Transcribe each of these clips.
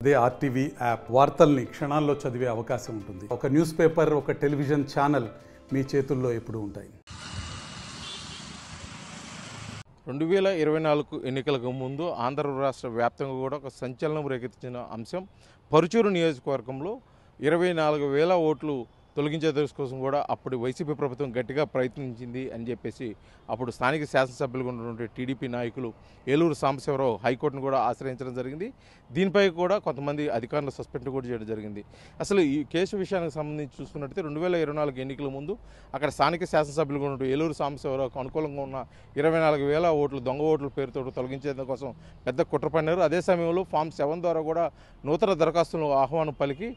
అదే RTV app వార్తల్ని క్షణాల్లో చదివే అవకాశం ఉంటుంది. ఒక న్యూస్ పేపర్, ఒక టెలివిజన్ ఛానల్ మీ చేతుల్లో ఎప్పుడూ ఉంటాయి. 2024 ఎన్నికలకు ముందు ఆంధ్ర రాష్ట్ర వ్యాప్తంగా కూడా ఒక సంచలనం రేకెత్తించిన అంశం పరుచూరు నియోజకవర్గంలో 24,000 ఓట్లు తొలగించే కోసం కూడా అప్పుడు వైసీపీ ప్రభుత్వం గట్టిగా ప్రయత్నించింది అని చెప్పేసి అప్పుడు స్థానిక శాసనసభ్యులుగా ఉన్నటువంటి టీడీపీ నాయకులు ఏలూరు సాంబశివరావు హైకోర్టును కూడా ఆశ్రయించడం జరిగింది. దీనిపై కూడా కొంతమంది అధికారులు సస్పెండ్ కూడా చేయడం జరిగింది. అసలు ఈ కేసు విషయానికి సంబంధించి చూసుకున్నట్లయితే 2024 ఎన్నికల ముందు అక్కడ స్థానిక శాసనసభ్యులుగా ఉన్నటువంటి ఏలూరు సాంబశివరావుకు అనుకూలంగా ఉన్న 24,000 ఓట్లు దొంగ ఓట్ల పేరుతో తొలగించేందుకు కోసం పెద్ద కుట్ర పన్నారు. అదే సమయంలో ఫామ్ 7 ద్వారా కూడా నూతన దరఖాస్తులను ఆహ్వానం పలికి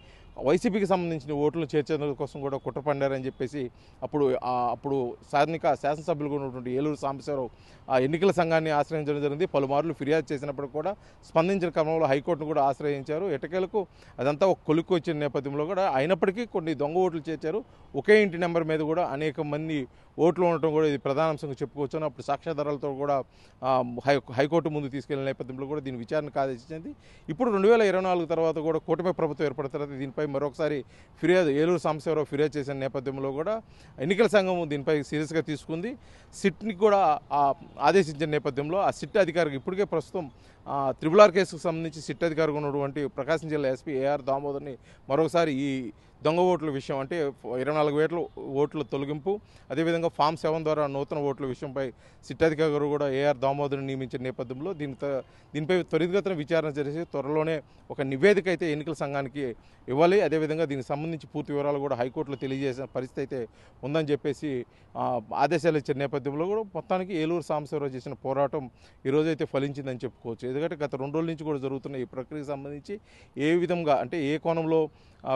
వైసీపీకి సంబంధించిన ఓట్లు చేర్చేందుకు కోసం కూడా కుట్ర పన్నారని చెప్పేసి అప్పుడు స్థానిక శాసనసభ్యులుగా ఉన్నటువంటి ఏలూరు సాంబశివరావు ఆ ఎన్నికల సంఘాన్ని ఆశ్రయించడం జరిగింది. పలుమార్లు ఫిర్యాదు చేసినప్పుడు కూడా స్పందించిన క్రమంలో హైకోర్టును కూడా ఆశ్రయించారు. ఎటకేలకు అదంతా ఒక కొలుక్కు వచ్చిన నేపథ్యంలో కూడా అయినప్పటికీ కొన్ని దొంగ ఓట్లు చేర్చారు. ఒకే ఇంటి నెంబర్ మీద కూడా అనేక మంది ఓట్లు ఉండటం కూడా ఇది ప్రధాన అంశంగా చెప్పుకోవచ్చు. అప్పుడు సాక్ష్యాధారాలతో కూడా హైకోర్టు ముందు తీసుకెళ్లిన నేపథ్యంలో కూడా దీని విచారణకు ఆదేశించింది. ఇప్పుడు 2024 తర్వాత కూడా కూటమి ప్రభుత్వం ఏర్పడిన తర్వాత దీనిపై మరొకసారి ఫిర్యాదు ఏలూరు సాంబశివరావు ఫిర్యాదు చేసిన నేపథ్యంలో కూడా ఎన్నికల సంఘం దీనిపై సీరియస్గా తీసుకుంది. సిట్ని కూడా ఆదేశించిన నేపథ్యంలో ఆ సిట్ అధికారికి ఇప్పటికే ప్రస్తుతం త్రిబుల్ కేసుకు సంబంధించి సిట్ అధికారిగా ఉన్నటువంటి ప్రకాశం జిల్లా ఎస్పీ ఏఆర్ దామోదర్ని మరొకసారి ఈ దొంగ ఓట్ల విషయం అంటే 24,000 ఓట్ల తొలగింపు, అదేవిధంగా ఫామ్ 7 ద్వారా నూతన ఓట్ల విషయంపై సిట్ అధికారి కూడా ఏఆర్ దామోదర్ని నియమించిన నేపథ్యంలో దీనిపై త్వరితగతిన విచారణ చేసి త్వరలోనే ఒక నివేదిక అయితే ఎన్నికల సంఘానికి ఇవ్వాలి. అదేవిధంగా దీనికి సంబంధించి పూర్తి వివరాలు కూడా హైకోర్టులో తెలియజేసిన పరిస్థితి అయితే ఉందని చెప్పేసి ఆదేశాలు ఇచ్చిన నేపథ్యంలో కూడా మొత్తానికి ఏలూరు సాంబశివరావు చేసిన పోరాటం ఈరోజైతే ఫలించిందని చెప్పుకోవచ్చు. ఎందుకంటే గత 2 రోజుల నుంచి కూడా జరుగుతున్న ఈ ప్రక్రియకు సంబంధించి ఏ విధంగా అంటే ఏ కోణంలో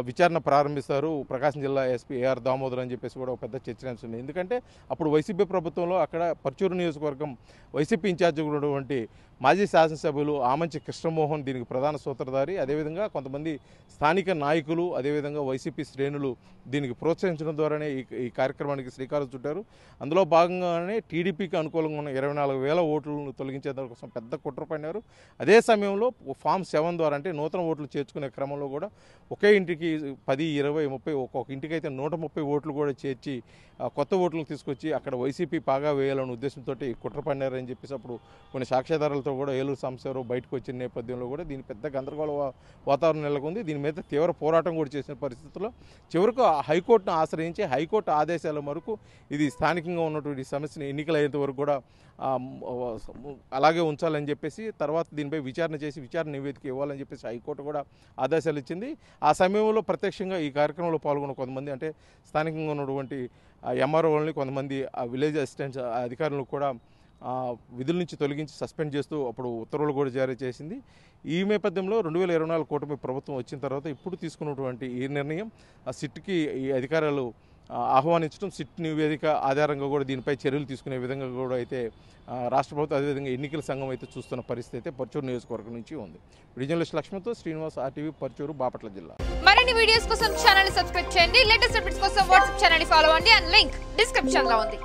విచారణ ప్రారంభిస్తారు ప్రకాశం జిల్లా ఎస్పీ ఏఆర్ దామోదర్ అని చెప్పేసి కూడా ఒక పెద్ద చర్చనీయాంశం ఉంది. ఎందుకంటే అప్పుడు వైసీపీ ప్రభుత్వంలో అక్కడ పరుచూరు నియోజకవర్గం వైసీపీ ఇన్ఛార్జిగా ఉన్నటువంటి మాజీ శాసనసభ్యులు ఆమంచి కృష్ణమోహన్ దీనికి ప్రధాన సూత్రధారి, అదేవిధంగా కొంతమంది స్థానిక నాయకులు, అదేవిధంగా వైసీపీ శ్రేణులు దీనికి ప్రోత్సహించడం ద్వారానే ఈ కార్యక్రమానికి శ్రీకారం చుట్టారు. అందులో భాగంగానే టీడీపీకి అనుకూలంగా ఉన్న 24,000 ఓట్లను తొలగించేందుకోసం పెద్ద కుట్ర పన్నారు. అదే సమయంలో ఫామ్ 7 ద్వారా అంటే నూతన ఓట్లు చేర్చుకునే క్రమంలో కూడా ఒకే ఇంటికి 10, 20, 30 ఒక్కొక్క ఇంటికి అయితే 130 ఓట్లు కూడా చేర్చి కొత్త ఓట్లను తీసుకొచ్చి అక్కడ వైసీపీ పాగా వేయాలనే ఉద్దేశంతో కుట్ర పన్నారని చెప్పేసి అప్పుడు కొన్ని సాక్ష్యాధారాలతో కూడా ఏలూరు సాంబశివరావు బయటకు వచ్చిన నేపథ్యంలో కూడా దీని పెద్ద గందరగోళ వాతావరణం నెలకొంది. దీని మీద తీవ్ర పోరాటం కూడా చేసిన పరిస్థితుల్లో చివరకు హైకోర్టును ఆశ్రయించి హైకోర్టు ఆదేశాల మేరకు ఇది స్థానికంగా ఉన్నటువంటి సమస్యను ఎన్నికలయ్యేంత వరకు కూడా అలాగే ఉంచాలని చెప్పేసి తర్వాత దీనిపై విచారణ చేసి విచారణ నివేదిక ఇవ్వాలని చెప్పేసి హైకోర్టు కూడా ఆదేశాలు ఇచ్చింది. ఆ సమయంలో ప్రత్యక్షంగా ఈ కార్యక్రమంలో పాల్గొన్న కొంతమంది అంటే స్థానికంగా ఉన్నటువంటి ఎంఆర్ఓలని కొంతమంది విలేజ్ అసిస్టెంట్స్ అధికారులను కూడా విధుల నుంచి తొలగించి సస్పెండ్ చేస్తూ అప్పుడు ఉత్తర్వులు కూడా జారీ చేసింది. ఈ నేపథ్యంలో 2024 కూటమి ప్రభుత్వం వచ్చిన తర్వాత ఇప్పుడు తీసుకున్నటువంటి ఈ నిర్ణయం సిట్కి ఈ అధికారులు ఆహ్వానించడం, సిట్ నివేదిక ఆధారంగా కూడా దీనిపై చర్యలు తీసుకునే విధంగా కూడా అయితే రాష్ట్ర ప్రభుత్వం అదేవిధంగా ఎన్నికల సంఘం అయితే చూస్తున్న పరిస్థితి అయితే పరుచూరు నియోజకవర్గం నుంచి ఉంది. జర్నలిస్ట్ లక్ష్మణ్తో శ్రీనివాస్, ఆర్టీవీ, పరుచూరు, బాపట్ల జిల్లా. మరిన్ని వీడియోస్ కోసం ఛానల్ ని సబ్స్క్రైబ్ చేయండి. లేటెస్ట్ అప్డేట్స్ కోసం వాట్సాప్ ఛానల్ ని ఫాలో అవ్వండి. అండ్ లింక్ డిస్క్రిప్షన్ లో ఉంది.